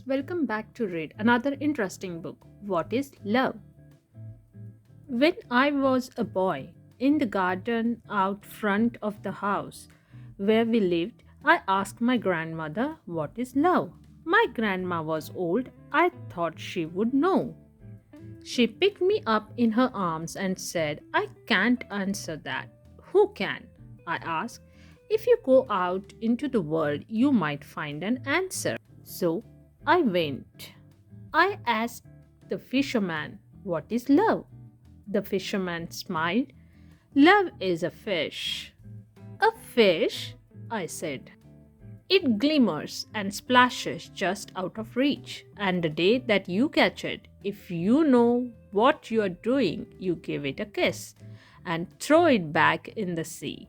Welcome back to read another interesting book. What is love? When I was a boy, in the garden out front of the house where we lived, I asked my grandmother what is love. My grandma was old. I thought she would know. She picked me up in her arms and said, I can't answer that. Who can? I asked. If you go out into the world, you might find an answer. So I went. I asked the fisherman, what is love? The fisherman smiled. Love is a fish. A fish? I said. It glimmers and splashes just out of reach, and the day that you catch it, if you know what you are doing, you give it a kiss and throw it back in the sea.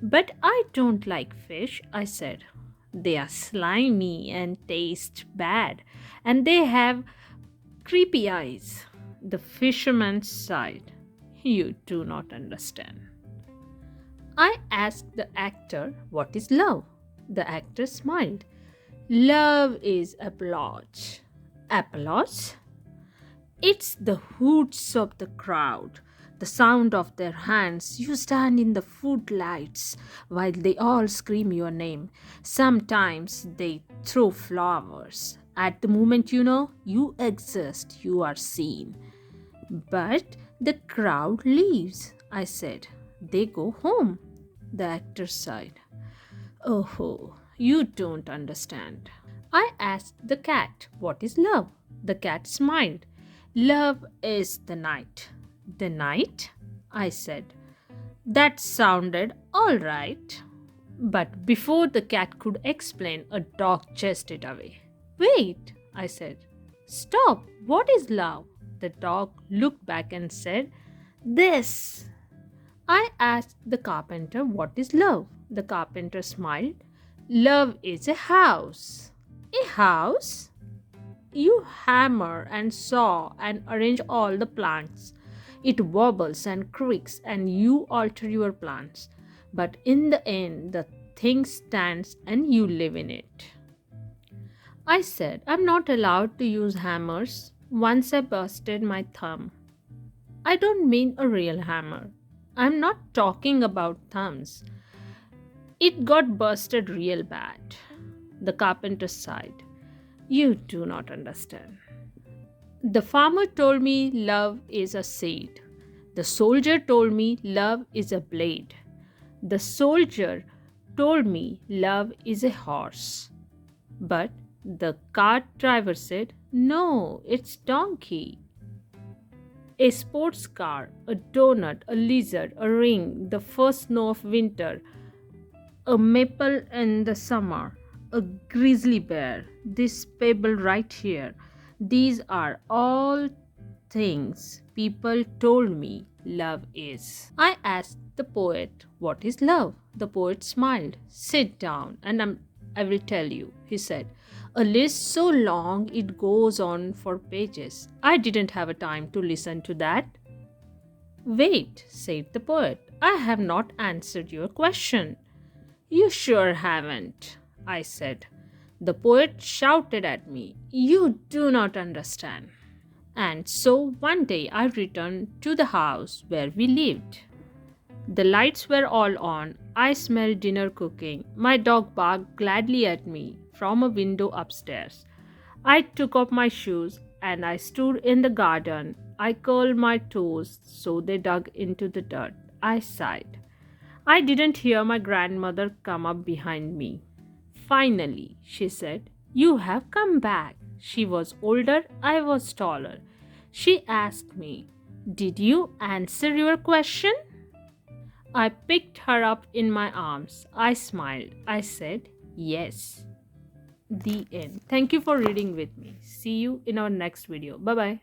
But I don't like fish, I said. They are slimy and taste bad, and they have creepy eyes. The fisherman sighed. You do not understand. I asked the actor, what is love? The actor smiled. Love is applause. Applause? It's the hoots of the crowd, the sound of their hands. You stand in the footlights while they all scream your name. Sometimes they throw flowers. At the moment you know you exist, you are seen. But the crowd leaves, I said. They go home. The actor sighed. Oh, you don't understand. I asked the cat, what is love? The cat smiled. Love is the night. The night? I said. That sounded all right. But before the cat could explain, a dog chased it away. Wait, I said. Stop. What is love? The dog looked back and said, This. I asked the carpenter, what is love? The carpenter smiled. Love is a house. A house? You hammer and saw and arrange all the planks. It wobbles and creaks and you alter your plans. But in the end, the thing stands and you live in it. I said, I'm not allowed to use hammers. Once I busted my thumb. I don't mean a real hammer. I'm not talking about thumbs. It got busted real bad. The carpenter sighed. You do not understand. The farmer told me love is a seed. The soldier told me love is a blade. The soldier told me love is a horse. But the cart driver said, No, it's donkey. A sports car, a donut, a lizard, a ring, the first snow of winter, a maple in the summer, a grizzly bear, this pebble right here. These are all things people told me love is. I asked the poet, what is love? The poet smiled. Sit down and I will tell you, he said. A list so long it goes on for pages. I didn't have a time to listen to that. Wait, said the poet. I have not answered your question. You sure haven't, I said. The poet shouted at me. You do not understand. And so one day I returned to the house where we lived. The lights were all on. I smelled dinner cooking. My dog barked gladly at me from a window upstairs. I took off my shoes and I stood in the garden. I curled my toes so they dug into the dirt. I sighed. I didn't hear my grandmother come up behind me. Finally, she said, You have come back. She was older, I was taller. She asked me, Did you answer your question? I picked her up in my arms. I smiled. I said, Yes. The end. Thank you for reading with me. See you in our next video. Bye bye.